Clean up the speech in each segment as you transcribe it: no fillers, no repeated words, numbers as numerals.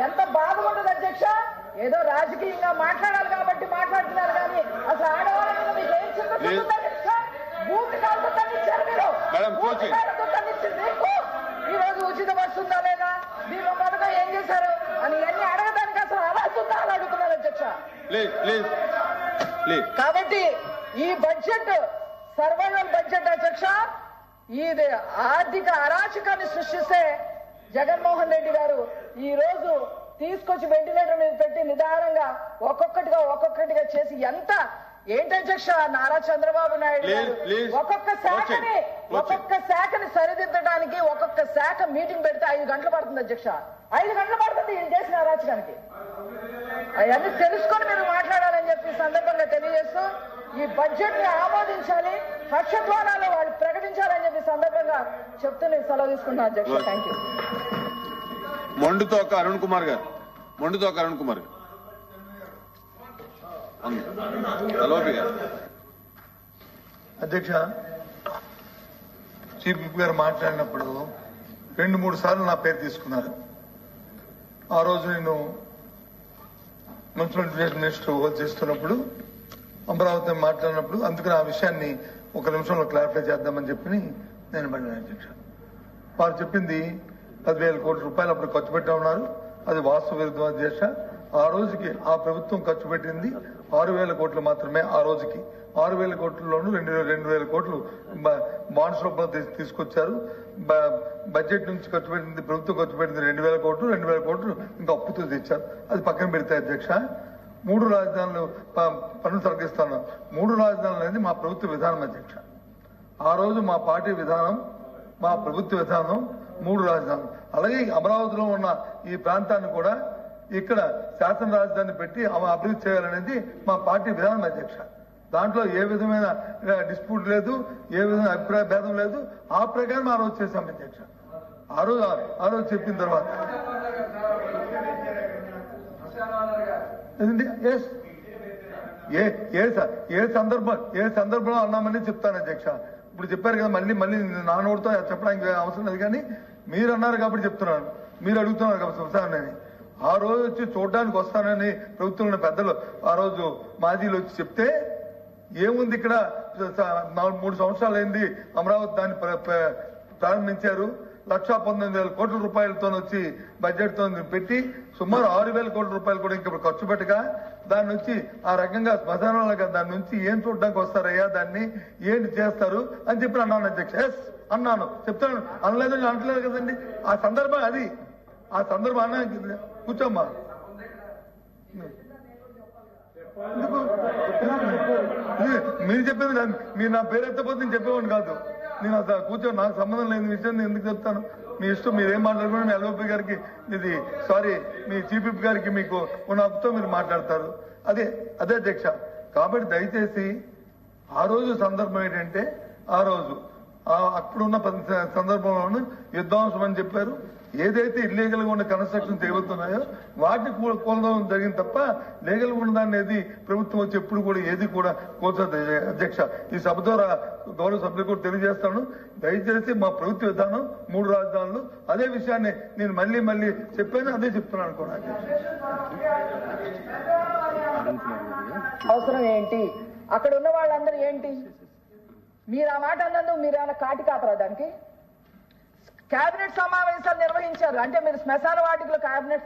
ఎంత బాధగా ఉంటుంది అధ్యక్ష. ఏదో రాజకీయంగా మాట్లాడాలి కాబట్టి మాట్లాడుతున్నారు కానీ అసలు ఆడవాళ్ళ మీద మీకు ఏం చిన్న అధ్యక్ష. భూమి కాల్పుతాన్ని ఇచ్చారు మీరు, ఈ రోజు ఉచిత బస్సు ఉందా లేదా, దీని పథకం ఏం చేశారు అని అన్ని అడగడానికి అసలు అర్హత ఉందా అని అడుగుతున్నారు అధ్యక్ష. కాబట్టి ఈ బడ్జెట్ సర్వైవల్ బడ్జెట్ అధ్యక్ష, ఇది ఆర్థిక అరాచకాన్ని సృష్టిస్తే జగన్మోహన్ రెడ్డి గారు ఈ రోజు తీసుకొచ్చి వెంటిలేటర్ మీద పెట్టి నిదానంగా ఒక్కొక్కటిగా చేసి ఎంత ఏంటి అధ్యక్ష నారా చంద్రబాబు నాయుడు గారు ఒక్కొక్క శాఖని సరిదిద్దడానికి ఒక్కొక్క శాఖ మీటింగ్ పెడితే 5 గంటలు పడుతుంది అధ్యక్ష. 5 గంటలు పడుతుంది ఈయన చేసిన అరాచకానికి. అవన్నీ తెలుసుకొని మీరు మాట్లాడాలని చెప్పి సందర్భంగా తెలియజేస్తూ ఈ బడ్జెట్ ని ఆమోదించాలి, హర్షధ్వానాలు వాళ్ళు ప్రకటించాలని చెప్పి సందర్భంగా చెప్తూ నేను సెలవు తీసుకున్నాను అధ్యక్ష. Thank you. మొండుతోక అరుణ్ కుమార్ గారు. అధ్యక్ష, చీఫ్ విప్ గారు మాట్లాడినప్పుడు 2-3 సార్లు నా పేరు తీసుకున్నారు. ఆ రోజు నేను మున్సిపల్ మినిస్టర్ హోల్డ్ చేస్తున్నప్పుడు అమరావతి మాట్లాడినప్పుడు అందుకని ఆ విషయాన్ని 1 నిమిషంలో క్లారిఫై చేద్దామని చెప్పి నేను పడిన అధ్యక్ష. వారు చెప్పింది 10,000 కోట్ల రూపాయలు అప్పుడు ఖర్చు పెట్టా ఉన్నారు. అది వాస్తవ విరుద్ధం అధ్యక్ష. ఆ రోజుకి ఆ ప్రభుత్వం ఖర్చు పెట్టింది 6,000 కోట్లు మాత్రమే. ఆ రోజుకి 6,000 కోట్లలోనూ 2,000 కోట్లు బాండ్స్ రూపంలో తీసుకొచ్చారు. బడ్జెట్ నుంచి ప్రభుత్వం ఖర్చు పెట్టింది 2,000 కోట్లు, 2,000 కోట్లు ఇంకా అప్పుతో తెచ్చారు. అది పక్కన పెడితే అధ్యక్ష, 3 రాజధానులు పన్ను తగ్గిస్తాను. 3 రాజధానులు అనేది మా ప్రభుత్వ విధానం అధ్యక్ష. ఆ రోజు మా పార్టీ విధానం, మా ప్రభుత్వ విధానం 3 రాజధానులు. అలాగే అమరావతిలో ఉన్న ఈ ప్రాంతాన్ని కూడా ఇక్కడ శాసన రాజధాని పెట్టి అభివృద్ధి చేయాలనేది మా పార్టీ విధానం అధ్యక్ష. దాంట్లో ఏ విధమైన డిస్ప్యూట్ లేదు, ఏ విధమైన అభిప్రాయ భేదం లేదు. ఆ ప్రకారం ఆ రోజు చేశాం అధ్యక్ష. ఆ రోజు చెప్పిన తర్వాత ఏ సందర్భంలో అన్నామని చెప్తాను అధ్యక్ష. ఇప్పుడు చెప్పారు కదా, మళ్ళీ నా నోటితో చెప్పడానికి అవసరం లేదు. కానీ మీరు అన్నారు కాబట్టి చెప్తున్నాను, మీరు అడుగుతున్నారు కాబట్టి వస్తానని. ఆ రోజు వచ్చి చూడడానికి వస్తానని ప్రభుత్వంలో పెద్దలు ఆ రోజు మాజీలు వచ్చి చెప్తే ఏముంది ఇక్కడ 3 సంవత్సరాలు అయింది అమరావతి దాన్ని ప్రారంభించారు. 1,19,000 కోట్ల రూపాయలతో వచ్చి బడ్జెట్ తో పెట్టి సుమారు 6,000 కోట్ల రూపాయలు కూడా ఇంకా ఖర్చు పెట్టగా దాని నుంచి ఆ రకంగా శ్మశానాలుగా దాని నుంచి ఏం చూడడానికి వస్తారయ్యా, దాన్ని ఏంటి చేస్తారు అని చెప్పి అన్నాను అధ్యక్ష. ఎస్ అన్నాను, చెప్తాను, అనలేదు అంటలేదు కదండి. ఆ సందర్భం అది, ఆ సందర్భం అన్నా. కూర్చోమ్మా, మీరు చెప్పేది మీరు నా పేరు ఎత్తపోతే నేను చెప్పేవాడిని కాదు. నేను అసలు కూర్చొని నాకు సంబంధం లేని విషయం నేను ఎందుకు చెప్తాను. మీ ఇష్టం, మీరేం మాట్లాడుకున్నా మీ ఎల్ఓపీ గారికి మీ చీఫ్ విప్ గారికి మీకు ఉన్న హక్కుతో మీరు మాట్లాడతారు. అదే అధ్యక్ష. కాబట్టి దయచేసి ఆ రోజు సందర్భం ఏంటంటే, ఆ రోజు అప్పుడున్న సందర్భంలోనూ యుద్ధాంశం అని చెప్పారు. ఏదైతే ఇల్లీగల్ గా ఉన్న కన్స్ట్రక్షన్స్ ఏవవుతున్నాయో వాటిని కూలదడం జరిగింది తప్ప లీగల్ గా ఉన్నదాన్ని ఏది ప్రభుత్వం వచ్చి ఎప్పుడు కూడా ఏది కూడా కూల్చదు అధ్యక్ష. ఈ సభ ద్వారా గౌరవ సభ్యులు కూడా తెలియజేస్తాను, దయచేసి మా ప్రభుత్వ విధానం 3 రాజధానులు. అదే విషయాన్ని నేను మళ్ళీ చెప్పాను, అదే చెప్తున్నాను కూడా. అవసరం ఏంటి, అక్కడ ఉన్న వాళ్ళందరూ ఏంటి, మీరు ఆ మాట అన్నందుకు మీరు ఏమైనా కాటి కాపరా దానికి? కేబినెట్ సమావేశాలు నిర్వహించారు అంటే మీరు శ్మశాన వాటికలో కేబినెట్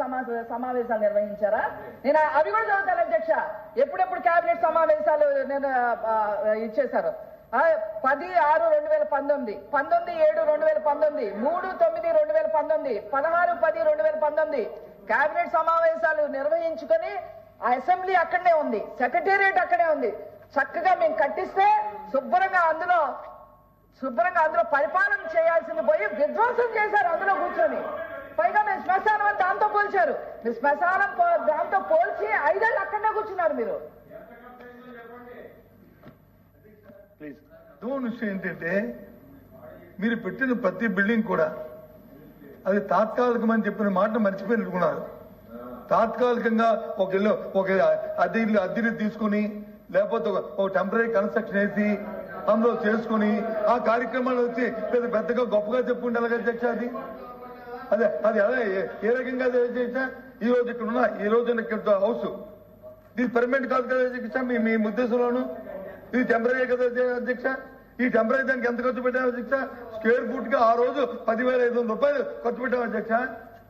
సమావేశాలు నిర్వహించారా? నేను అవి కూడా చదువుతాను అధ్యక్ష. ఎప్పుడెప్పుడు కేబినెట్ సమావేశాలు నేను ఇచ్చేశారు? 10/6/2019, 19/7/2019, 3/9/2019, 16/10/2019 కేబినెట్ సమావేశాలు నిర్వహించుకొని ఆ అసెంబ్లీ అక్కడనే ఉంది, సెక్రటేరియట్ అక్కడే ఉంది. చక్కగా మేము కట్టిస్తే శుభ్రంగా అందులో పరిపాలన చేయాల్సింది పోయి విధ్వంసం చేశారు అందులో కూర్చొని. పైగా మీరు శ్మశానం అని దాంతో పోల్చారు. మీరు శ్మశానం దాంతో పోల్చి 5 ఏళ్ళు అక్కడనే కూర్చున్నారు మీరు. విషయం ఏంటంటే, మీరు పెట్టిన ప్రతి బిల్డింగ్ కూడా అది తాత్కాలికమని చెప్పిన మాట మర్చిపోయినట్టుకున్నారు. తాత్కాలికంగా ఒక అద్దెలు తీసుకుని లేకపోతే ఒక టెంపరీ కన్స్ట్రక్షన్ వేసి అందులో చేసుకుని ఆ కార్యక్రమాలు వచ్చి పెద్దగా గొప్పగా చెప్పుకుంటే ఎలాగ అధ్యక్ష? అది అదే ఏ రకంగా చేసా ఈ రోజు ఇక్కడ ఉన్నా, ఈ రోజు ఇక్కడ హౌస్ ఇది పర్మనెంట్ కాదు కదా అధ్యక్ష, మీ ఉద్దేశంలోను ఇది టెంపరీ కదా అధ్యక్ష. ఈ టెంపరీ దానికి ఎంత ఖర్చు పెట్టాం అధ్యక్ష? స్క్వేర్ ఫుట్ గా ఆ రోజు 10,500 రూపాయలు ఖర్చు పెట్టాం అధ్యక్ష.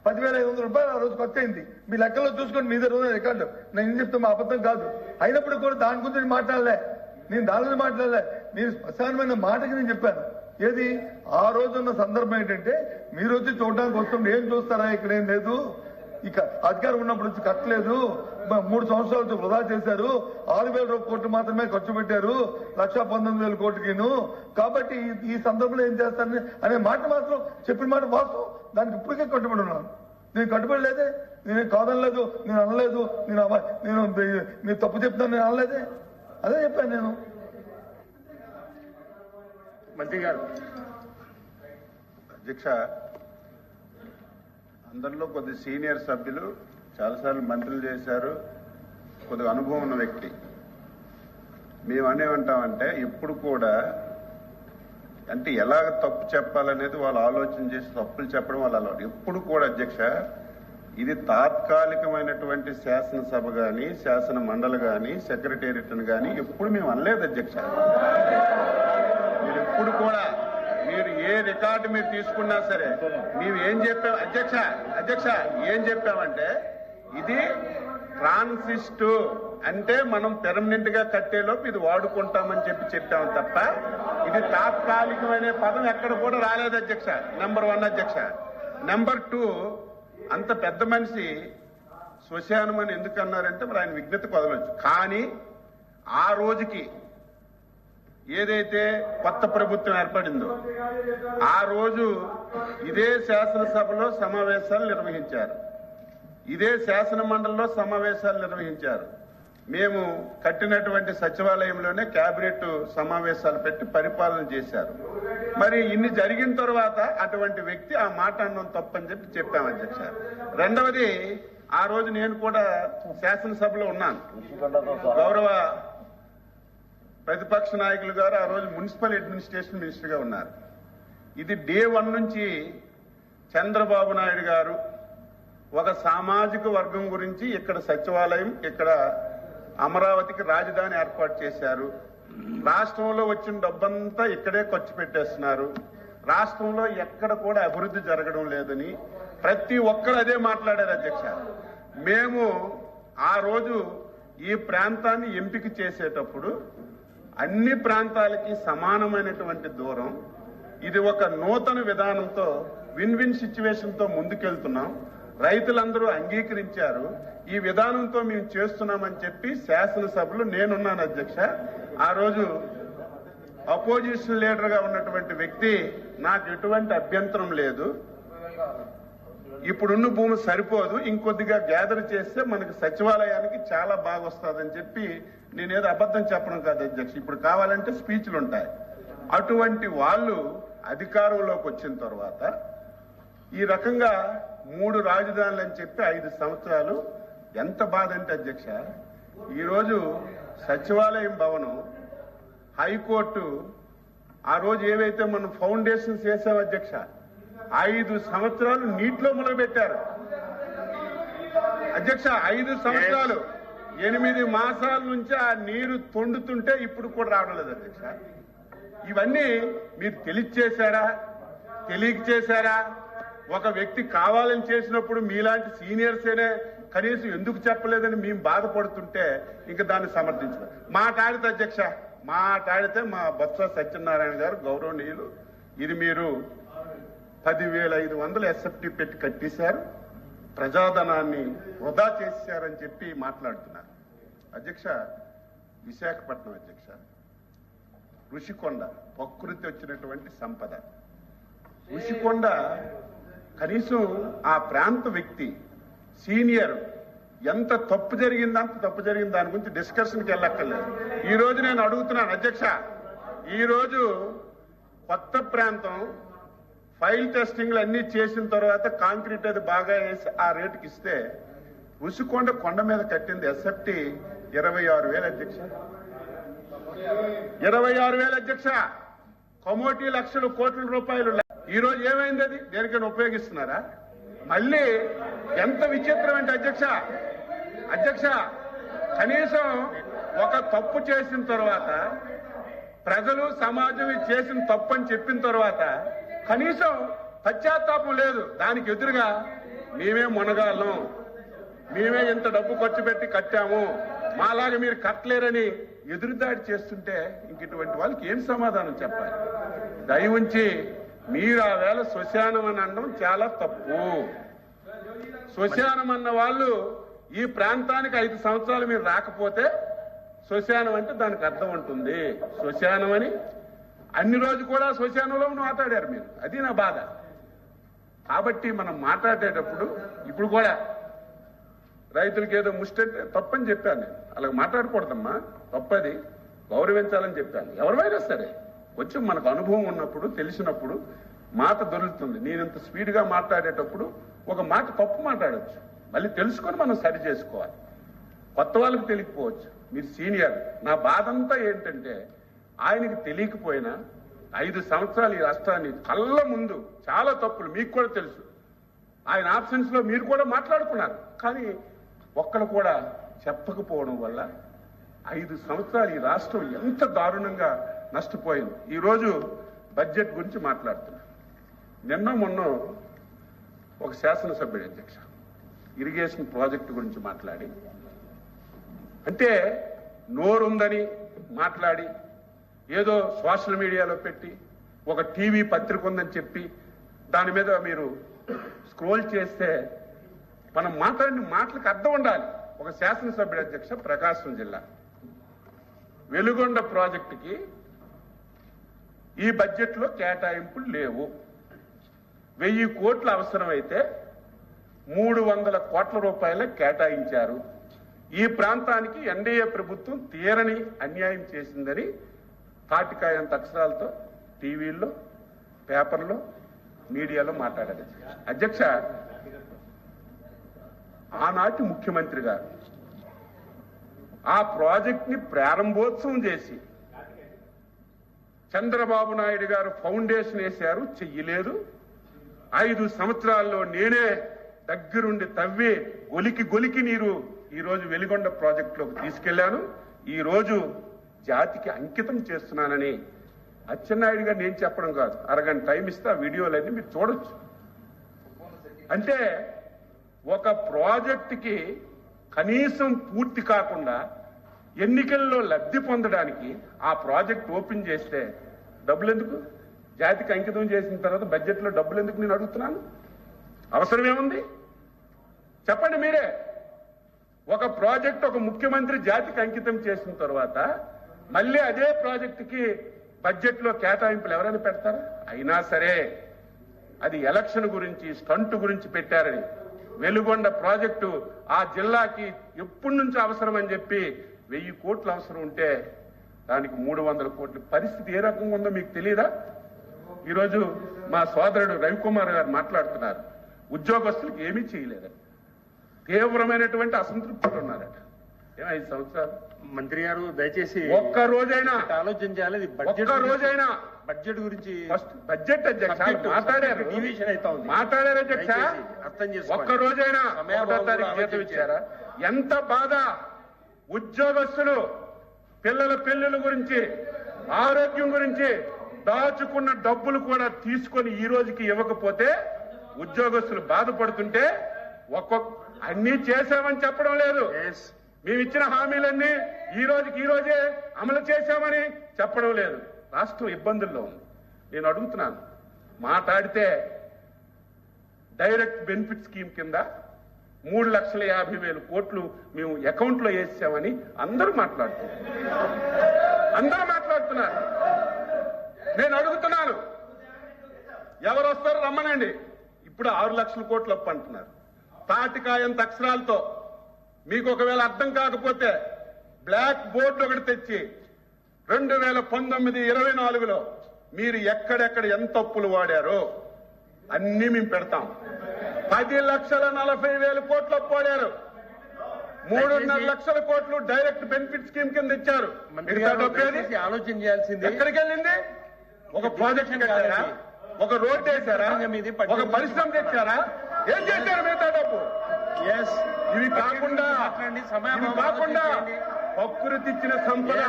10,500 రూపాయలు ఆ రోజు ఖర్చు అయింది. మీ లెక్కల్లో చూసుకోండి, మీ దగ్గర రికార్డు. నేను ఏం చెప్తే మా అబద్ధం కాదు. అయినప్పుడు కూడా దాని గురించి మాట్లాడలే, నేను దాని గురించి మాట్లాడలే. మీరు స్పష్టమైన మాటకి నేను చెప్పాను. ఏది ఆ రోజున్న సందర్భం ఏంటంటే, మీరు వచ్చి చూడడానికి వస్తుంది, ఏం చూస్తారా ఇక్కడ ఏం లేదు, ఇక అధికారం ఉన్నప్పుడు వచ్చి కట్టలేదు, 3 సంవత్సరాలు వృధా చేశారు, 6,000 కోట్లు మాత్రమే ఖర్చు పెట్టారు, 1,19,000 కోట్లకిను. కాబట్టి ఈ సందర్భంలో ఏం చేస్తారని అనే మాట మాత్రం చెప్పిన మాట వాస్తవం. దానికి ఇప్పటికే కట్టుబడి ఉన్నాను. నేను కట్టుబడి లేదే, నేనేం కాదనలేదు, నేను అనలేదు, నేను మీరు తప్పు చెప్తాను నేను అనలేదే, అదే చెప్పాను నేను. మంత్రి గారు. అధ్యక్ష, అందరిలో కొద్ది సీనియర్ సభ్యులు చాలాసార్లు మంత్రులు చేశారు, కొద్దిగా అనుభవం ఉన్న వ్యక్తి. మేము అనేమంటామంటే ఎప్పుడు కూడా అంటే ఎలాగ తప్పు చెప్పాలనేది వాళ్ళు ఆలోచన చేసి తప్పులు చెప్పడం వాళ్ళ అలవాటు. ఎప్పుడు కూడా అధ్యక్ష, ఇది తాత్కాలికమైనటువంటి శాసనసభ గాని, శాసన మండలి గాని, సెక్రటేరియట్ గాని ఎప్పుడు మేము అనలేదు అధ్యక్ష. మీరు ఎప్పుడు కూడా మీరు ఏ రికార్డు మీరు తీసుకున్నా సరే మేము ఏం చెప్పాం అధ్యక్ష ఏం చెప్పామంటే, ఇది ట్రాన్సిస్టు అంటే మనం పెర్మనెంట్ గా కట్టేలోపు ఇది వాడుకుంటామని చెప్పాము తప్ప ఇది తాత్కాలికమైన పదం ఎక్కడ కూడా రాలేదు అధ్యక్ష. నెంబర్ 1 అధ్యక్ష. నెంబర్ 2, అంత పెద్ద మనిషి శ్మశానం అని ఎందుకు అన్నారంటే మరి ఆయన విజ్ఞత కొదలొచ్చు. కానీ ఆ రోజుకి ఏదైతే కొత్త ప్రభుత్వం ఏర్పడిందో ఆ రోజు ఇదే శాసనసభలో సమావేశాలు నిర్వహించారు, ఇదే శాసన మండలిలో సమావేశాలు నిర్వహించారు. మేము కట్టినటువంటి సచివాలయంలోనే కేబినెట్ సమావేశాలు పెట్టి పరిపాలన చేశారు. మరి ఇన్ని జరిగిన తర్వాత అటువంటి వ్యక్తి ఆ మాట అన్నం తప్పని చెప్పాం అధ్యక్ష. రెండవది, ఆ రోజు నేను కూడా శాసనసభలో ఉన్నాను. గౌరవ ప్రతిపక్ష నాయకులు గారు ఆ రోజు మున్సిపల్ అడ్మినిస్ట్రేషన్ మినిస్టర్ గా ఉన్నారు. ఇది డే 1 నుంచి చంద్రబాబు నాయుడు గారు ఒక సామాజిక వర్గం గురించి ఇక్కడ సచివాలయం, ఇక్కడ అమరావతికి రాజధాని ఏర్పాటు చేశారు. రాష్ట్రంలో వచ్చిన డబ్బంతా ఇక్కడే ఖర్చు పెట్టేస్తున్నారు, రాష్ట్రంలో ఎక్కడ కూడా అభివృద్ధి జరగడం లేదని ప్రతి ఒక్కరు అదే మాట్లాడారు అధ్యక్ష. మేము ఆ రోజు ఈ ప్రాంతాన్ని ఎంపిక చేసేటప్పుడు అన్ని ప్రాంతాలకి సమానమైనటువంటి దూరం, ఇది ఒక నూతన విధానంతో విన్ విన్ సిచ్యువేషన్ తో ముందుకెళ్తున్నాం, రైతులందరూ అంగీకరించారు, ఈ విధానంతో మేము చేస్తున్నామని చెప్పి శాసనసభలో నేనున్నాను అధ్యక్ష. ఆ రోజు అపోజిషన్ లీడర్ గా ఉన్నటువంటి వ్యక్తి నాకు ఎటువంటి అభ్యంతరం లేదు, ఇప్పుడున్న భూమి సరిపోదు, ఇంకొద్దిగా గ్యాదర్ చేస్తే మనకి సచివాలయానికి చాలా బాగా వస్తుందని చెప్పి, నేనేదో అబద్ధం చెప్పడం కాదు అధ్యక్ష, ఇప్పుడు కావాలంటే స్పీచ్లు ఉంటాయి. అటువంటి వాళ్ళు అధికారంలోకి వచ్చిన తర్వాత ఈ రకంగా 3 రాజధానులు అని చెప్పి 5 సంవత్సరాలు, ఎంత బాధ అంటే అధ్యక్ష, ఈరోజు సచివాలయం భవనం, హైకోర్టు ఆ రోజు ఏవైతే మనం ఫౌండేషన్స్ వేసాం అధ్యక్ష, 5 సంవత్సరాలు నీటిలో మొదలుపెట్టారు అధ్యక్ష. 5 సంవత్సరాలు 8 మాసాల నుంచి ఆ నీరు తొండుతుంటే ఇప్పుడు కూడా రావడం లేదు అధ్యక్ష. ఇవన్నీ మీరు తెలియచేశారా, తెలియక చేశారా? ఒక వ్యక్తి కావాలని చేసినప్పుడు మీలాంటి సీనియర్సేనే కనీసం ఎందుకు చెప్పలేదని మేము బాధపడుతుంటే ఇంకా దాన్ని సమర్థించారు. మాట్లాడితే అధ్యక్ష, మాట్లాడితే మా బొత్స సత్యనారాయణ గారు గౌరవనీయులు, ఇది మీరు 10,500 ఎస్ఎఫ్టీ పెట్టి కట్టేశారు, ప్రజాధనాన్ని వృధా చేశారని చెప్పి మాట్లాడుతున్నారు అధ్యక్ష. విశాఖపట్నం అధ్యక్ష, ఋషికొండ ప్రకృతి వచ్చినటువంటి సంపద. ఋషికొండ కనీసం ఆ ప్రాంత వ్యక్తి సీనియర్ ఎంత తప్పు జరిగింది, అంత తప్పు జరిగింది, దాని గురించి డిస్కషన్కి వెళ్ళక్కర్లేదు. ఈ రోజు నేను అడుగుతున్నాను అధ్యక్ష, ఈ రోజు కొత్త ప్రాంతం ఫైల్ టెస్టింగ్లు అన్ని చేసిన తర్వాత కాంక్రీట్ అది బాగా వేసి ఆ రేటుకి ఇస్తే ఋషికొండ కొండ మీద కట్టింది ఎస్ఎఫ్టీ 26,000 అధ్యక్ష. 26,000 అధ్యక్ష. కమోటీ లక్షల కోట్ల రూపాయలు. ఈ రోజు ఏమైంది? అది దేనికైనా ఉపయోగిస్తున్నారా? మళ్ళీ ఎంత విచిత్రం అంటే అధ్యక్ష కనీసం ఒక తప్పు చేసిన తర్వాత ప్రజలు సమాజం ఇది చేసిన తప్పు అని చెప్పిన తర్వాత కనీసం పశ్చాత్తాపం లేదు. దానికి ఎదురుగా మేమే మునగాళ్ళం, మేమే ఇంత డబ్బు ఖర్చు పెట్టి కట్టాము, మాలాగా మీరు కట్టలేరని ఎదురుదాడి చేస్తుంటే ఇంక ఇటువంటి వాళ్ళకి ఏం సమాధానం చెప్పాలి? దయ ఉంచి మీరు ఆ వేళ శ్మశానం అని అనడం చాలా తప్పు. శ్మశానం అన్న వాళ్ళు ఈ ప్రాంతానికి 5 సంవత్సరాలు మీరు రాకపోతే శ్మశానం అంటే దానికి అర్థం ఉంటుంది. శ్మశానం అని అన్ని రోజు కూడా శ్మశానంలో మాట్లాడారు మీరు, అది నా బాధ. కాబట్టి మనం మాట్లాడేటప్పుడు ఇప్పుడు కూడా రైతులకి ఏదో ముష్టంటే తప్పని చెప్పాను నేను. అలాగ మాట్లాడకూడదమ్మా, తప్పది, గౌరవించాలని చెప్పాను. ఎవరివైనా సరే కొంచెం మనకు అనుభవం ఉన్నప్పుడు తెలిసినప్పుడు మాట దొరుకుతుంది. నేను ఇంత స్పీడ్గా మాట్లాడేటప్పుడు ఒక మాట తప్పు మాట్లాడవచ్చు, మళ్ళీ తెలుసుకొని మనం సరి చేసుకోవాలి. కొత్త వాళ్ళకి తెలియకపోవచ్చు, మీరు సీనియర్. నా బాధ అంతా ఏంటంటే ఆయనకి తెలియకపోయినా 5 సంవత్సరాలు ఈ రాష్ట్రాన్ని కళ్ళ ముందు చాలా తప్పులు మీకు కూడా తెలుసు. ఆయన ఆబ్సెన్స్ లో మీరు కూడా మాట్లాడుకున్నారు, కానీ ఒక్కరు కూడా చెప్పకపోవడం వల్ల 5 సంవత్సరాలు ఈ రాష్ట్రం ఎంత దారుణంగా నష్టపోయింది. ఈరోజు బడ్జెట్ గురించి మాట్లాడుతున్నారు. నిన్న మొన్న ఒక శాసనసభ్యుడు అధ్యక్ష ఇరిగేషన్ ప్రాజెక్టు గురించి మాట్లాడి, అంటే నోరుందని మాట్లాడి ఏదో సోషల్ మీడియాలో పెట్టి ఒక టీవీ పత్రిక ఉందని చెప్పి దాని మీద మీరు స్క్రోల్ చేస్తే మనం మాట్లాడిన మాటలకు అర్థం ఉండాలి. ఒక శాసనసభ్యుడు అధ్యక్ష ప్రకాశం జిల్లా వెలుగొండ ప్రాజెక్టుకి ఈ బడ్జెట్లో కేటాయింపులు లేవు. 1000 కోట్లు అవసరమైతే 300 కోట్ల రూపాయలే కేటాయించారు. ఈ ప్రాంతానికి ఎన్డీఏ ప్రభుత్వం తీరని అన్యాయం చేసిందని తాటికాయంత అక్షరాలతో టీవీల్లో, పేపర్లో, మీడియాలో మాట్లాడారు. అధ్యక్ష, ఆనాటి ముఖ్యమంత్రి గారు ఆ ప్రాజెక్ట్ ని ప్రారంభోత్సవం చేసి చంద్రబాబు నాయుడు గారు ఫౌండేషన్ వేశారు, చెయ్యలేదు. 5 సంవత్సరాల్లో నేనే దగ్గరుండి తవ్వి గొలికి నీరు ఈ రోజు వెలిగొండ ప్రాజెక్టులోకి తీసుకెళ్లాను. ఈ రోజు జాతికి అంకితం చేస్తున్నానని అచ్చెన్నాయుడు గారు నేను చెప్పడం కాదు, అరగంట టైం ఇస్తే ఆ వీడియోలన్నీ మీరు చూడొచ్చు. అంటే ఒక ప్రాజెక్టుకి కనీసం పూర్తి కాకుండా ఎన్నికల్లో లబ్ధి పొందడానికి ఆ ప్రాజెక్ట్ ఓపెన్ చేస్తే డబ్బులు ఎందుకు? జాతికి అంకితం చేసిన తర్వాత బడ్జెట్లో డబ్బులు ఎందుకు నేను అడుగుతున్నాను? అవసరమేముంది చెప్పండి మీరే. ఒక ప్రాజెక్ట్ ఒక ముఖ్యమంత్రి జాతికి అంకితం చేసిన తర్వాత మళ్ళీ అదే ప్రాజెక్టుకి బడ్జెట్లో కేటాయింపులు ఎవరైనా పెడతారా? అయినా సరే అది ఎలక్షన్ గురించి, స్టంట్ గురించి పెట్టారని. వెలుగొండ ప్రాజెక్టు ఆ జిల్లాకి ఎప్పటి నుంచి అవసరం అని చెప్పి 1000 కోట్లు అవసరం ఉంటే దానికి 300 కోట్ల పరిస్థితి ఏ రకంగా ఉందో మీకు తెలియదా? ఈరోజు మా సోదరుడు రవికుమార్ గారు మాట్లాడుతున్నారు, ఉద్యోగస్తులకు ఏమీ చేయలేదని తీవ్రమైనటువంటి అసంతృప్తితో ఉన్నారట. 5 సంవత్సరాలు మంత్రి గారు దయచేసి ఒక్క రోజైనా ఆలోచన చేయాలి. ఒక్క రోజైనా బడ్జెట్ గురించి బడ్జెట్ అధ్యక్ష మాట్లాడారు, డివిజన్ అవుతా ఉంది. మాట్లాడారు అధ్యక్ష. అర్థం చేసుకోండి. ఒక్క రోజైనా 1వ తారీఖు జీతం ఇచ్చారా? ఎంత బాధ! ఉద్యోగస్తులు పిల్లల పెళ్లిళ్ళ గురించి, ఆరోగ్యం గురించి దాచుకున్న డబ్బులు కూడా తీసుకొని ఈ రోజుకి ఇవ్వకపోతే ఉద్యోగస్తులు బాధపడుతుంటే అన్ని చేశామని చెప్పడం లేదు. మేము ఇచ్చిన హామీలన్నీ ఈ రోజే అమలు చేశామని చెప్పడం లేదు. రాష్ట్రం ఇబ్బందుల్లో ఉంది. నేను అడుగుతున్నాను, మాట్లాడితే డైరెక్ట్ బెనిఫిట్ స్కీమ్ కింద 3,50,000 కోట్లు మేము అకౌంట్లో వేసామని అందరూ మాట్లాడుతున్నారు. నేను అడుగుతున్నాను, ఎవరు వస్తారో రమ్మనండి. ఇప్పుడు 6 లక్షల కోట్లు అప్పు అంటున్నారు. తాటికాయంత అక్షరాలతో మీకు ఒకవేళ అర్థం కాకపోతే బ్లాక్ బోర్డు ఒకటి తెచ్చి 2019-24లో మీరు ఎక్కడెక్కడ ఎంత అప్పులు వాడారో అన్ని మేము పెడతాం. 10,40,000 కోట్లు అప్పు వాడారు. 3.5 లక్షల కోట్లు డైరెక్ట్ బెనిఫిట్ స్కీమ్ కింద ఇచ్చారు. ఆలోచన చేయాల్సింది ఎక్కడికి వెళ్ళింది? ఒక ప్రాజెక్ట్ కట్టారా? ఒక రోడ్డు వేశారా? ఒక పరిశ్రమ తెచ్చారా? ఏం చేశారు మిగతా డబ్బు? ఎస్ ఇవి కాకుండా ప్రకృతిచ్చిన సంపద,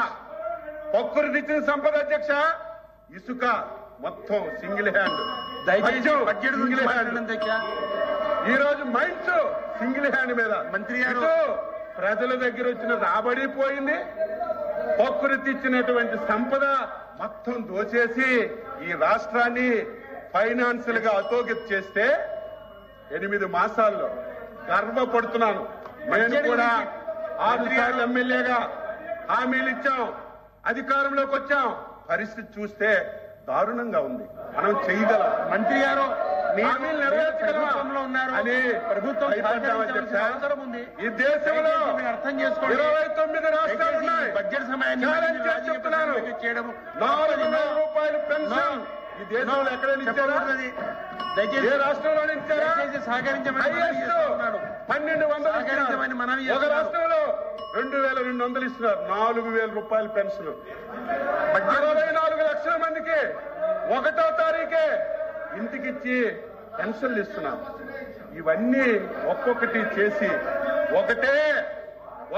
ప్రకృతిచ్చిన సంపద అధ్యక్ష, ఇసుక మొత్తం సింగిల్ హ్యాండ్, దయచేసి బడ్జెట్ గురించి మాట్లాడండి అధ్యక్ష. ఈ రోజు మైన్స్ సింగిల్ హ్యాండ్ మీద మంత్రి గారు ప్రజల దగ్గర వచ్చిన రాబడి పోయింది, ప్రకృతి ఇచ్చినటువంటి సంపద మొత్తం దోచేసి ఈ రాష్ట్రాన్ని ఫైనాన్షియల్ గా అతోగతి చేస్తే 8 మాసాల్లో గర్వపడుతున్నాను. నేను కూడా 6 సార్లు ఎమ్మెల్యేగా హామీలు ఇచ్చాం, అధికారంలోకి వచ్చాం. పరిస్థితి చూస్తే దారుణంగా ఉంది. మనం చేయగలం. మంత్రి గారు హామీలు నెరవేర్చగలమా అని ప్రభుత్వం అవసరం ఉంది. ఈ దేశంలో అర్థం చేసుకోండి. 29 రాష్ట్రాలు ఉన్నాయి. బడ్జెట్ సమయాన్ని చెప్తున్నాను, చేయడం 4,000 రూపాయలు పెన్షన్ ఈ దేశంలో ఎక్కడైనా ఇచ్చారా? ఏ రాష్ట్రంలో ఇచ్చారా? సహకరించమని 1,200 ఒక రాష్ట్రంలో 2,200 ఇస్తున్నారు. 4,000 రూపాయల పెన్షన్ 24 లక్షల మందికి 1వ తారీఖే ఇంటికిచ్చి పెన్షన్లు ఇస్తున్నాం. ఇవన్నీ ఒక్కొక్కటి చేసి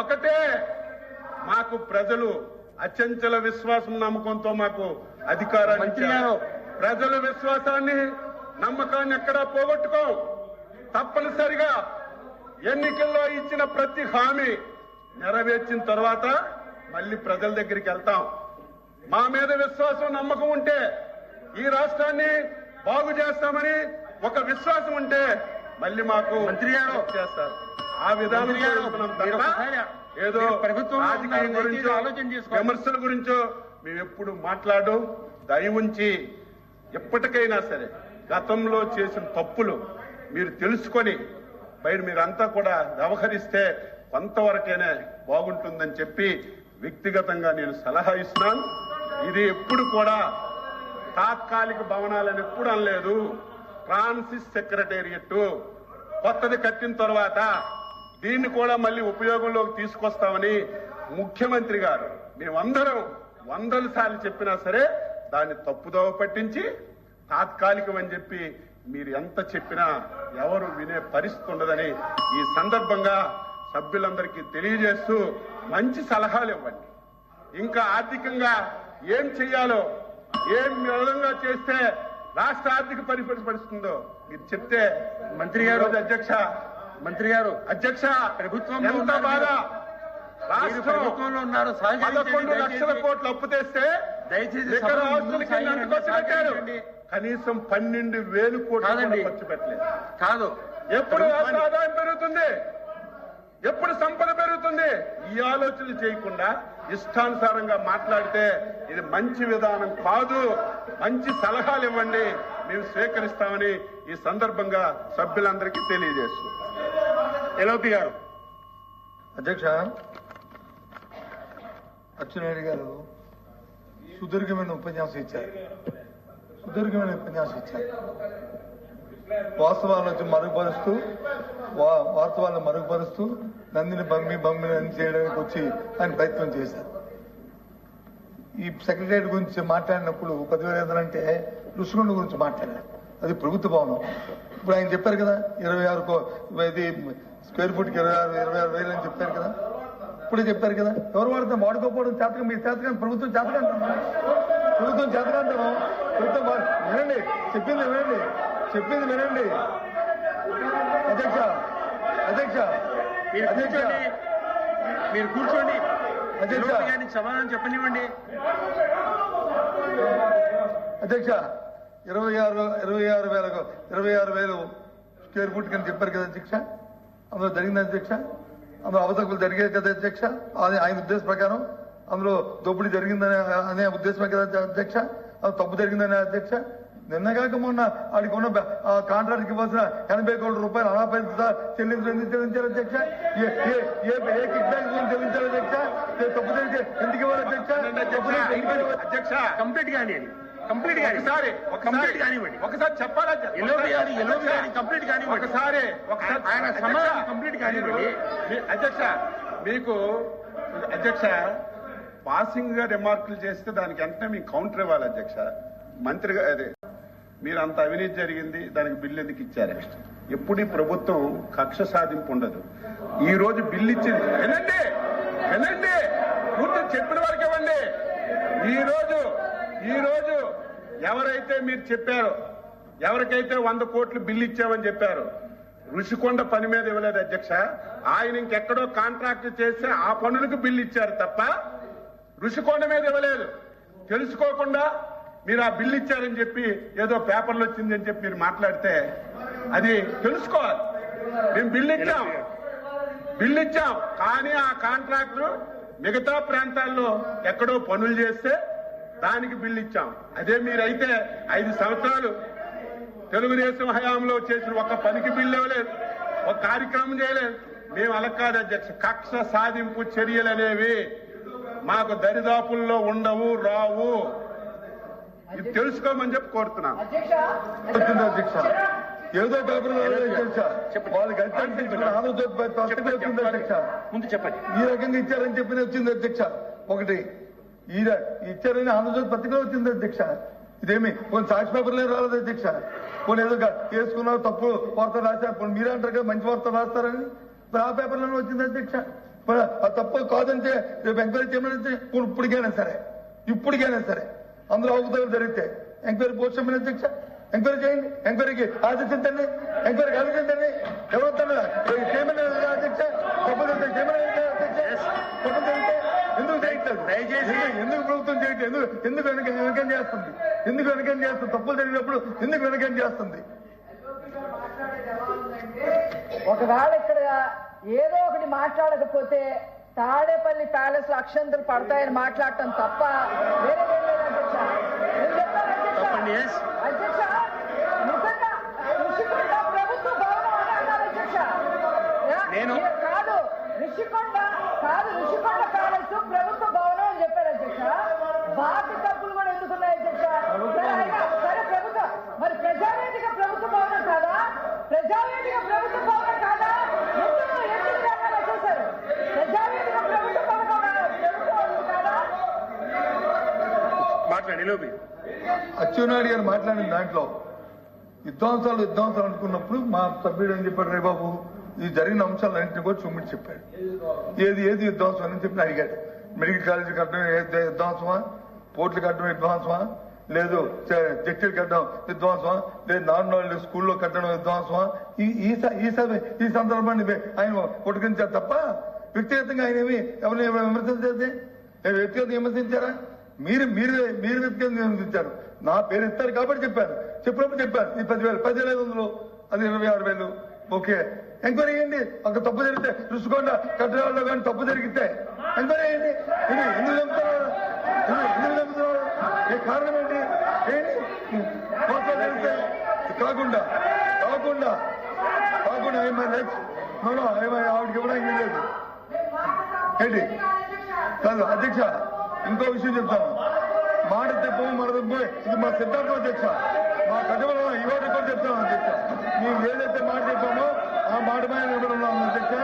ఒకటే మాకు ప్రజలు అచంచల విశ్వాసం నమ్మకంతో మాకు అధికారాన్ని ఇచ్చారు. ప్రజల విశ్వాసాన్ని నమ్మకాన్ని ఎక్కడా పోగొట్టుకోం. తప్పనిసరిగా ఎన్నికల్లో ఇచ్చిన ప్రతి హామీ నెరవేర్చిన తర్వాత మళ్ళీ ప్రజల దగ్గరికి వెళ్తాం. మా మీద విశ్వాసం నమ్మకం ఉంటే ఈ రాష్ట్రాన్ని బాగు చేస్తామని ఒక విశ్వాసం ఉంటే మళ్ళీ మాకు మంత్రి గారు చేస్తారు. ఆ విధానం ఏదో ప్రభుత్వం రాజకీయం గురించో విమర్శల గురించో మేము ఎప్పుడు మాట్లాడు. దయ ఉంచి ఎప్పటికైనా సరే గతంలో చేసిన తప్పులు మీరు తెలుసుకొని బయట మీరంతా కూడా వ్యవహరిస్తే కొంతవరకైనా బాగుంటుందని చెప్పి వ్యక్తిగతంగా నేను సలహా ఇస్తున్నాను. ఇది ఎప్పుడు కూడా తాత్కాలిక భవనాలని ఎప్పుడు అనలేదు. ఫ్రాన్సిస్ సెక్రటేరియట్ కొత్తది కట్టిన తర్వాత దీన్ని కూడా మళ్ళీ ఉపయోగంలోకి తీసుకొస్తామని ముఖ్యమంత్రి గారు మేమందరం 100 సార్లు చెప్పినా సరే దాన్ని తప్పుదోవ పట్టించి తాత్కాలికం అని చెప్పి మీరు ఎంత చెప్పినా ఎవరు వినే పరిస్థితి ఉండదని ఈ సందర్భంగా సభ్యులందరికీ తెలియజేస్తూ మంచి సలహాలు ఇవ్వండి. ఇంకా ఆర్థికంగా ఏం చెయ్యాలో, ఏం విధంగా చేస్తే రాష్ట్ర ఆర్థిక పరిస్థితి పడుతుందో మీరు చెప్తే. మంత్రి గారు అధ్యక్ష ప్రభుత్వంలో ఎంత బాధ. రాష్ట్రం ప్రభుత్వంలో ఉన్నారు. 11 లక్షల కోట్లు అప్పు తెస్తే దయచేసి లిక్కర్ హౌస్ల కింద ఎంత ఖర్చు పెట్టారు? కనీసం 12,000 కోట్లు ఖర్చు పెట్టలేదు. కాదు. ఎప్పుడు రాష్ట్ర ఆదాయం పెరుగుతుంది, ఎప్పుడు సంపద పెరుగుతుంది, ఈ ఆలోచనలు చేయకుండా ఇష్టానుసారంగా మాట్లాడితే ఇది మంచి విధానం కాదు. మంచి సలహాలు ఇవ్వండి, మేము స్వీకరిస్తామని ఈ సందర్భంగా సభ్యులందరికీ తెలియజేస్తున్నాం. ఎల్ఓపి గారు. అధ్యక్ష, అచ్చెన్నాయుడు గారు సుదీర్ఘమైన ఉపన్యాసం ఇచ్చారు. వాస్తవాలను మరుగుపరుస్తూ నందిని బమ్మిని చేయడానికి వచ్చి ఆయన ప్రయత్నం చేశారు. ఈ సెక్రటరియట్ గురించి మాట్లాడినప్పుడు 10,000 అంటే ఋషికొండ గురించి మాట్లాడారు. అది ప్రభుత్వ భవనం. ఇప్పుడు ఆయన చెప్పారు కదా 26 స్క్వేర్ ఫుట్ కి 26,000 అని చెప్పారు కదా. ఇప్పుడే చెప్పారు కదా. ఎవరు వాడతాం వాడుకోకపోవడం చేతగా మీ చేతగా ప్రభుత్వం చేతకంటాం. వినండి, చెప్పింది వినండి. అధ్యక్ష మీరు కూర్చోండి. అధ్యక్ష సమాధానం చెప్పనివ్వండి. అధ్యక్ష 26,000 స్క్వేర్ ఫుట్ కింద చెప్పారు కదా అధ్యక్ష. అందులో జరిగింది అధ్యక్ష, అందులో అవతకులు జరిగాయి కదా అధ్యక్ష. ఆయన ఉద్దేశం ప్రకారం అందులో దోపిడీ జరిగిందనే అనే ఉద్దేశమే కదా అధ్యక్ష. అది తప్పు జరిగిందనే అధ్యక్ష. నిన్నగాక మొన్న వాడికి ఉన్న కాంట్రాక్ట్కి ఇవ్వాల్సిన 80 కోట్ల రూపాయలు అనాపరిత చెల్లించారు అధ్యక్ష. ఏ కిక్ బ్యాక్ చెల్లించారు అధ్యక్ష. తప్పు జరిగితే ఎందుకు ఇవ్వాలి అధ్యక్ష? కంప్లీట్ కానివ్వండి. ఒకసారి చెప్పాలా? కంప్లీట్ కానివ్వండి. ఒకసారి ఆయన సమాధానం కంప్లీట్ కానివ్వండి. అధ్యక్ష, మీకు అధ్యక్ష పాసింగ్ గా రిమార్కులు చేస్తే దానికి వెంటనే మీకు కౌంటర్ ఇవ్వాలి అధ్యక్ష. మంత్రిగా అదే మీరు అంత అవినీతి జరిగింది, దానికి బిల్లు ఎందుకు ఇచ్చారు? ఎప్పుడు ఈ ప్రభుత్వం కక్ష సాధింపు ఉండదు. ఈ రోజు బిల్లు ఇచ్చింది వినండి పూర్తి చెప్పిన వరకు ఇవ్వండి. ఈ రోజు ఎవరైతే మీరు చెప్పారో, ఎవరికైతే 100 కోట్లు బిల్లు ఇచ్చామని చెప్పారు, ఋషికొండ పని మీద ఇవ్వలేదు అధ్యక్ష. ఆయన ఇంకెక్కడో కాంట్రాక్ట్ చేస్తే ఆ పనులకు బిల్లు ఇచ్చారు తప్ప ఋషికొండ మీద ఇవ్వలేదు. తెలుసుకోకుండా మీరు ఆ బిల్లు ఇచ్చారని చెప్పి ఏదో పేపర్లు వచ్చిందని చెప్పి మీరు మాట్లాడితే అది తెలుసుకోవాలి. మేము బిల్లు ఇచ్చాం కానీ ఆ కాంట్రాక్టర్ మిగతా ప్రాంతాల్లో ఎక్కడో పనులు చేస్తే దానికి బిల్లు ఇచ్చాం. అదే మీరైతే 5 సంవత్సరాలు తెలుగుదేశం హయాంలో చేసిన ఒక్క పనికి బిల్లు ఇవ్వలేదు, ఒక కార్యక్రమం చేయలేదు. మేము అలా కాదు అధ్యక్ష. కక్ష సాధింపు చర్యలు అనేవి మాకు దరిదాపుల్లో ఉండవు, రావు. ఇది తెలుసుకోమని చెప్పి కోరుతున్నాను అధ్యక్ష. ఏదో పేపర్ వాళ్ళకి ముందు చెప్పండి. ఈ రకంగా ఇచ్చారని చెప్పి వచ్చింది అధ్యక్ష. ఒకటి ఇచ్చారని ఆంధ్రజ్యోతి పత్రికలో వచ్చింది అధ్యక్ష. ఇదేమి కొన్ని సాక్షి పేపర్లే రాలేదు అధ్యక్ష. కొన్ని ఏదో వేసుకున్నారు, తప్పు వార్త రాశారు. మీరే అంటారు కదా మంచి వార్త రాస్తారని, ఆ పేపర్లోనే వచ్చింది అధ్యక్ష. ఆ తప్పు కాదంటే రేపు ఎంక్వైరీ చేయమని ఇప్పటికైనా సరే అందులో అవకతవకలు జరిగితే ఎంక్వైరీ పోస్ట్ చేయమని అధ్యక్ష. ఎంక్వైరీ చేయండి, ఎంక్వైరీకి ఆదేశించండి, ఎంక్వైరీకి ఆదేశించండి. ఎవరు చేయమని అధ్యక్ష. తప్పు చేయమని అధ్యక్ష. తప్పు జరిగితే ఎందుకు చేయట్లేదు? దయచేసి ఎందుకు ప్రభుత్వం చేయట్లేదు? ఎందుకు వెనకం చేస్తుంది? తప్పులు జరిగినప్పుడు ఎందుకు వెనకం చేస్తుంది? ఒకవేళ ఇక్కడ ఏదో ఒకటి మాట్లాడకపోతే తాడేపల్లి ప్యాలెస్ లో అక్షంతలు పడతాయని మాట్లాడటం తప్ప వేరే అధ్యక్ష. నిజంగా ఋషికొండ ప్రభుత్వ భవనం అని అన్నారు అధ్యక్ష. ఋషికొండ ప్యాలెస్ ప్రభుత్వ భవనం అని చెప్పారు అధ్యక్ష. బాకీ తప్పులు కూడా ఎందుకున్నాయి అధ్యక్ష? సరే ప్రభుత్వం మరి ప్రజావేదిక ప్రభుత్వ భవనం కాదా? ఎందుకు చేశారు? ప్రజావేదిక ప్రభుత్వ భవనం కాదా? మాట్లాడి అచ్చెన్నాయుడు గారు మాట్లాడిన దాంట్లో విధ్వంసాలు అనుకున్నప్పుడు మా సభ్యుడు ఏం చెప్పాడు, రే బాబు ఈ జరిగిన అంశాలన్నింటినీ కూడా చూపించి చెప్పాడు. ఏది విధ్వంసం అని చెప్పి అడిగాడు. మెడికల్ కాలేజీ కట్టడం విధ్వంసమా, పోర్టులు కట్టడం విధ్వంసమా, లేదు జడ్జీలు కట్టడం విధ్వంసమా, లేదు నాన్ స్కూల్లో కట్టడం విధ్వంసమా? ఈ సందర్భాన్ని ఆయన పుట్టుకించారు తప్ప వ్యక్తిగతంగా ఆయన ఎవరిని విమర్శించేది? వ్యక్తిగతంగా విమర్శించారా? మీరు వ్యక్తిగతంగా విమర్శించారు. నా పేరు ఇస్తారు కాబట్టి చెప్పినప్పుడు చెప్పారు ఈ 10,000 10,500 అది 26,000. ఓకే, ఎంక్వైరీ చేయండి. అక్కడ తప్పు జరిగితే ఋషికొండ కట్టడాల్లో కానీ తప్పు జరిగితే ఎంక్వైరీ చేయండి. ఎందుకు చంపుతున్నారు? ఏ కారణం ఏంటి? జరిగితే కాకుండా ఆవిడకి ఇవ్వడానికి లేదు ఏంటి? కాదు అధ్యక్ష, ఇంకో విషయం చెప్తాను. మాట తెప్పము మన తెప్పము ఇది మా సిద్ధాంతం అధ్యక్ష. మా కథలో ఇవాళ కూడా చెప్తాను అధ్యక్ష. మేము ఏదైతే మాట చెప్పామో ఆ మాట మీద నిలబడున్నాము అధ్యక్ష.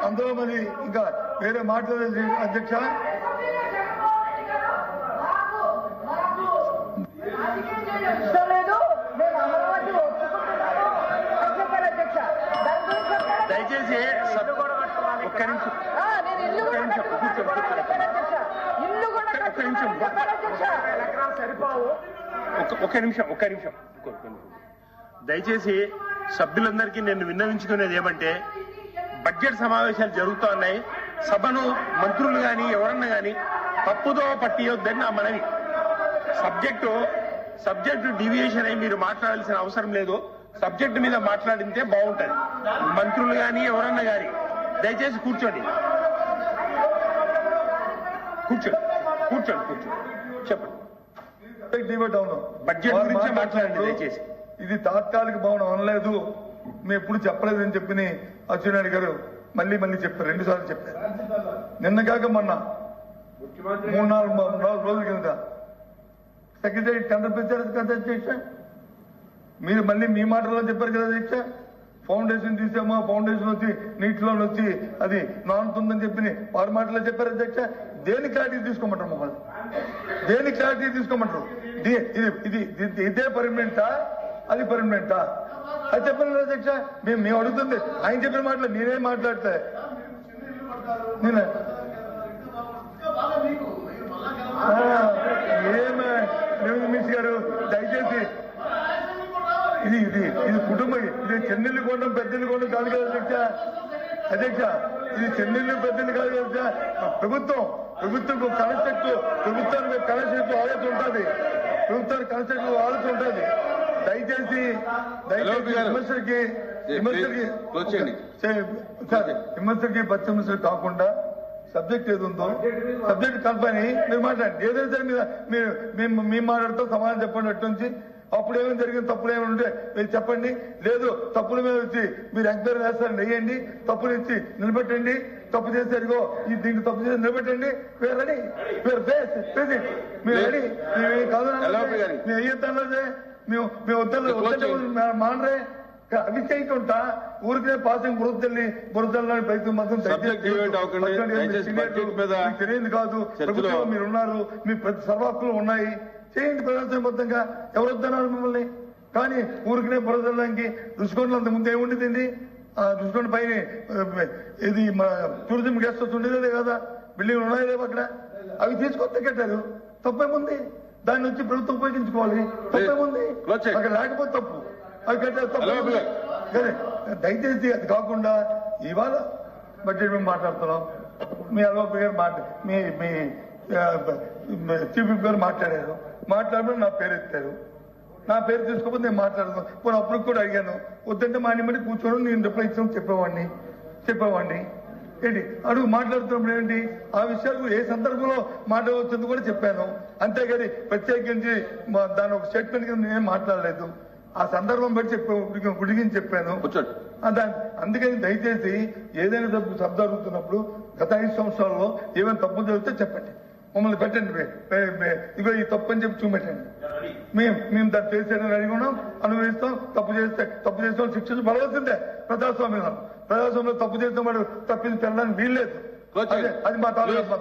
అందులో మరి ఇంకా వేరే మాట్లాడేది అధ్యక్ష. దయచేసి ఒక్క నిమిషం. దయచేసి సభ్యులందరికీ నేను విన్నవించుకునేది ఏమంటే, బడ్జెట్ సమావేశాలు జరుగుతూ ఉన్నాయి. సభను మంత్రులు కానీ ఎవరన్నా కానీ తప్పుదో పట్టియొద్దని నా మనవి. సబ్జెక్టు డివియేషన్ అయి మీరు మాట్లాడాల్సిన అవసరం లేదు. సబ్జెక్టు మీద మాట్లాడితే బాగుంటది. మంత్రులు కానీ ఎవరన్నా కానీ దయచేసి కూర్చోండి. చెప్పండి. బడ్జెట్ గురించి మాట్లాడండి దయచేసి. ఇది తాత్కాలిక భవనం అనలేదు, మేము ఎప్పుడు చెప్పలేదని చెప్పి అచ్చెన్నాయుడు గారు మళ్ళీ చెప్పారు. 2 సార్లు చెప్పారు. నిన్న కాక మొన్న 3-4 రోజుల కింద సెక్రటరీ టెండర్ పిలిచారు కదా అధ్యక్ష. మీరు మళ్ళీ మీ మాటల్లో చెప్పారు కదా అధ్యక్ష. ఫౌండేషన్ తీసామో, ఫౌండేషన్ వచ్చి నీటిలో వచ్చి అది నానుతుందని చెప్పి వారి మాటల్లో చెప్పారు అధ్యక్ష. దేని క్లారిటీ తీసుకోమంటారు మమ్మల్ని? దేని క్లారిటీ తీసుకోమంటారు? ఇదే పర్మనెంటా, అది పర్మనెంటా? అది చెప్పండి అధ్యక్ష. మేము అడుగుతుంది ఆయన చెప్పిన మాటలు నేనేం మాట్లాడతా నేను మినిస్ గారు దయచేసి ఇది కుటుంబం, ఇది చెన్నెల్లి కొండం పెద్దల్లి కొండం కాదు కదా అధ్యక్ష. ఇది చెన్నెల్లి పెద్దల్లి కాదు కదా. ప్రభుత్వం ప్రభుత్వానికి కన్స్ట్రక్టివ్ ఆలోచన ఉంటుంది. ప్రభుత్వానికి కన్స్ట్రక్టివ్ ఆలోచన ఉంటుంది. దయచేసి విమర్శకి పశ్చిమర్శలు కాకుండా సబ్జెక్ట్ ఏది ఉందో సబ్జెక్ట్ కల్పని మీరు మాట్లాడండి. ఏదైనా సరే మేము మాట్లాడుతూ సమాధానం చెప్పండి. అటు నుంచి అప్పుడు ఏమైనా జరిగింది, తప్పులు ఏమైనా ఉంటే మీరు చెప్పండి. లేదు తప్పుల మీద వచ్చి మీరు ఎంక్వైరీ వేస్తారని వేయండి, తప్పులు ఇచ్చి నిలబెట్టండి. తప్పు చేశారుగో దీనికి తప్పు చేసి నిలబెట్టండి. మీరు రెడీ, మీరు మీరు రెడీ. మేము కాదు మేము అయ్యేద్దాంలోదే మేము వద్ద మానరే అవి చేయకుండా ఊరికే పాసింగ్ బురదల్లని ప్రయత్నం మాత్రం తెలియదు కాదు. ప్రభుత్వం మీరు ఉన్నారు, మీ ప్రతి సర్వాక్కులు ఉన్నాయి, చేయండి ప్రజాస్వామ్యబద్ధంగా. ఎవరు వద్దన్నారు మిమ్మల్ని? కానీ ఊరికనే బురదల్లానికి రుషికొండలు అంత ముందు ఏముండేదండి? రుషికొండ పైన ఇది మన టూరిజం గెస్ట్ హౌస్ ఉండేదే కదా, బిల్డింగ్లు ఉన్నాయో లేవు అక్కడ. అవి తీసుకొస్తే కట్టారు, తప్పేముంది? దాని నుంచి ప్రభుత్వం ఉపయోగించుకోవాలి, తప్పేముంది? అక్కడ లేకపోతే తప్పు, అవి కట్టారు తప్పు. దయచేసి అది కాకుండా ఇవాళ బడ్జెట్ మేము మాట్లాడుతున్నాం. మీ అల్వాపి గారు మీ చీఫ్ విప్ గారు మాట్లాడినప్పుడు నా పేరు ఎత్తారు. నా పేరు తీసుకోకపోతే నేను మాట్లాడుతున్నాను. పోనీ అప్పుడు కూడా అడిగాను, వద్దంటే మా అన్ని కూర్చోవడం నేను రిప్లై ఇచ్చాను చెప్పేవాడిని. ఏంటి అడుగు మాట్లాడుతున్నప్పుడు ఏంటి ఆ విషయాలు ఏ సందర్భంలో మాట్లాడవచ్చుంది కూడా చెప్పాను. అంతేగాని ప్రత్యేకించి దాని ఒక స్టేట్మెంట్ కింద నేనేం మాట్లాడలేదు. ఆ సందర్భం బట్టి గుడిగించి చెప్పాను. అందుకని దయచేసి ఏదైనా తప్పు జరుగుతున్నప్పుడు గత 5 సంవత్సరాల్లో ఏమైనా తప్పు జరిగితే చెప్పండి, మమ్మల్ని పెట్టండి. ఇగో ఈ తప్పు అని చెప్పి చూపెట్టండి. మేము దాన్ని చేసేదని అడిగినాం, అనుభవిస్తాం. తప్పు చేస్తే శిక్షించబడవలసిందే. ప్రజాస్వామ్యంలో తప్పు చేసిన వాడు తప్పించి పెళ్ళడానికి వీల్లేదు. అది మా తాలూకా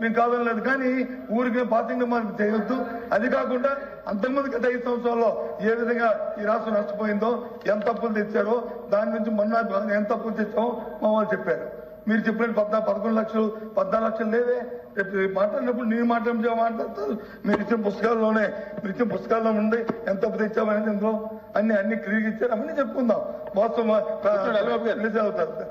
మేము కాదనలేదు. కానీ ఊరికి పాసింగ్ మనం చేయొద్దు. అది కాకుండా అంతకుముందు గత 5 సంవత్సరాల్లో ఏ విధంగా ఈ రాష్ట్రం నష్టపోయిందో, ఎంత తప్పులు తెచ్చారో దాని నుంచి మొన్న ఎంత తప్పులు తెచ్చామో మా వాళ్ళు చెప్పారు. మీరు చెప్పినట్టు 11 లక్షలు 14 లక్షలు లేవే. రేపు మాట్లాడినప్పుడు నేను మాట్లాడతారు. మీరు ఇచ్చిన పుస్తకాల్లో ఉండి ఎంత తప్పు తెచ్చామనేది ఇందులో అన్ని క్లియర్ ఇచ్చారు. అవన్నీ చెప్పుకుందాం. వాస్తవం అవుతారు.